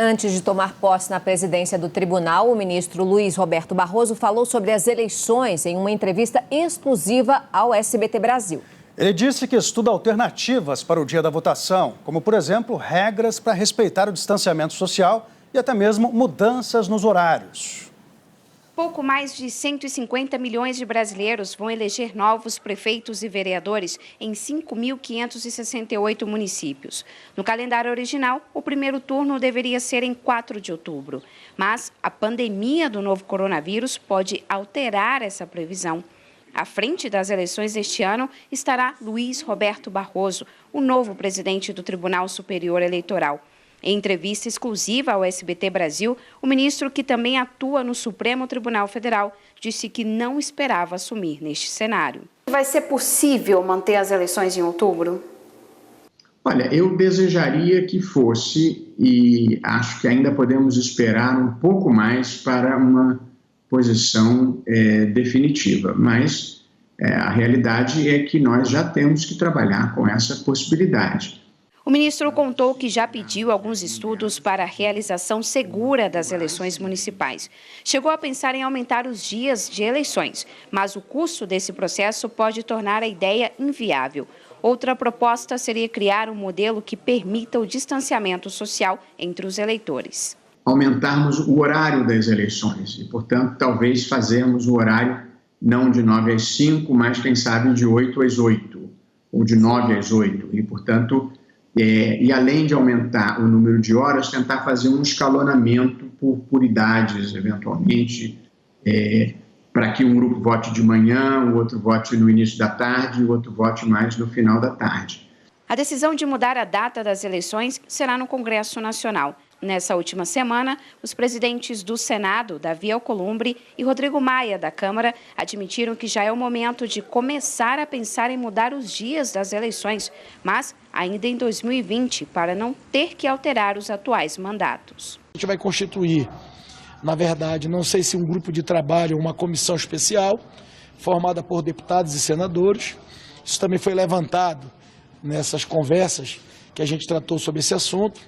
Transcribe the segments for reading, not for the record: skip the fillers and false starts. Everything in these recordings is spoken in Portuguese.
Antes de tomar posse na presidência do tribunal, o ministro Luiz Roberto Barroso falou sobre as eleições em uma entrevista exclusiva ao SBT Brasil. Ele disse que estuda alternativas para o dia da votação, como, por exemplo, regras para respeitar o distanciamento social e até mesmo mudanças nos horários. Pouco mais de 150 milhões de brasileiros vão eleger novos prefeitos e vereadores em 5.568 municípios. No calendário original, o primeiro turno deveria ser em 4 de outubro. Mas a pandemia do novo coronavírus pode alterar essa previsão. À frente das eleições deste ano estará Luiz Roberto Barroso, o novo presidente do Tribunal Superior Eleitoral. Em entrevista exclusiva ao SBT Brasil, o ministro, que também atua no Supremo Tribunal Federal, disse que não esperava assumir neste cenário. Vai ser possível manter as eleições em outubro? Olha, eu desejaria que fosse e acho que ainda podemos esperar um pouco mais para uma posição definitiva, mas a realidade é que nós já temos que trabalhar com essa possibilidade. O ministro contou que já pediu alguns estudos para a realização segura das eleições municipais. Chegou a pensar em aumentar os dias de eleições, mas o custo desse processo pode tornar a ideia inviável. Outra proposta seria criar um modelo que permita o distanciamento social entre os eleitores. Aumentarmos o horário das eleições e, portanto, talvez fazermos o horário não de 9 às 5, mas, quem sabe, de 8 às 8, ou de 9 às 8. E, portanto, e além de aumentar o número de horas, tentar fazer um escalonamento por idades, eventualmente, para que um grupo vote de manhã, o outro vote no início da tarde e o outro vote mais no final da tarde. A decisão de mudar a data das eleições será no Congresso Nacional. Nessa última semana, os presidentes do Senado, Davi Alcolumbre, e Rodrigo Maia, da Câmara, admitiram que já é o momento de começar a pensar em mudar os dias das eleições, mas ainda em 2020, para não ter que alterar os atuais mandatos. A gente vai constituir, na verdade, não sei se um grupo de trabalho ou uma comissão especial, formada por deputados e senadores. Isso também foi levantado nessas conversas que a gente tratou sobre esse assunto.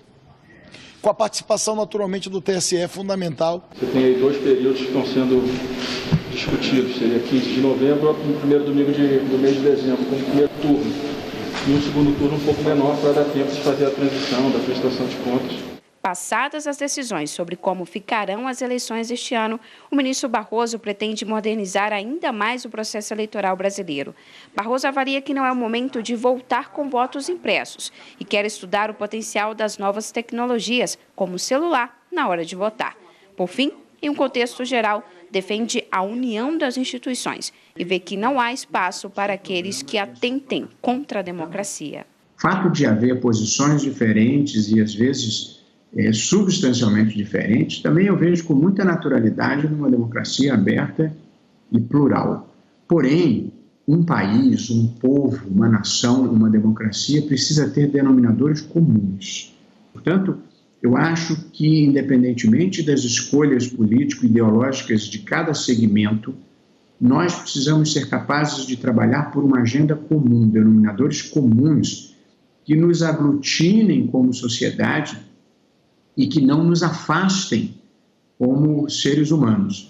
Com a participação, naturalmente, do TSE é fundamental. Você tem aí 2 períodos que estão sendo discutidos, seria 15 de novembro e o primeiro domingo do mês de dezembro, como primeiro turno. E um segundo turno um pouco menor para dar tempo de fazer a transição da prestação de contas. Passadas as decisões sobre como ficarão as eleições este ano, o ministro Barroso pretende modernizar ainda mais o processo eleitoral brasileiro. Barroso avalia que não é o momento de voltar com votos impressos e quer estudar o potencial das novas tecnologias, como o celular, na hora de votar. Por fim, em um contexto geral, defende a união das instituições e vê que não há espaço para aqueles que atentem contra a democracia. O fato de haver posições diferentes e, às vezes, substancialmente diferentes, também eu vejo com muita naturalidade numa democracia aberta e plural. Porém, um país, um povo, uma nação, uma democracia precisa ter denominadores comuns. Portanto, eu acho que, independentemente das escolhas político-ideológicas de cada segmento, nós precisamos ser capazes de trabalhar por uma agenda comum, denominadores comuns que nos aglutinem como sociedade e que não nos afastem como seres humanos.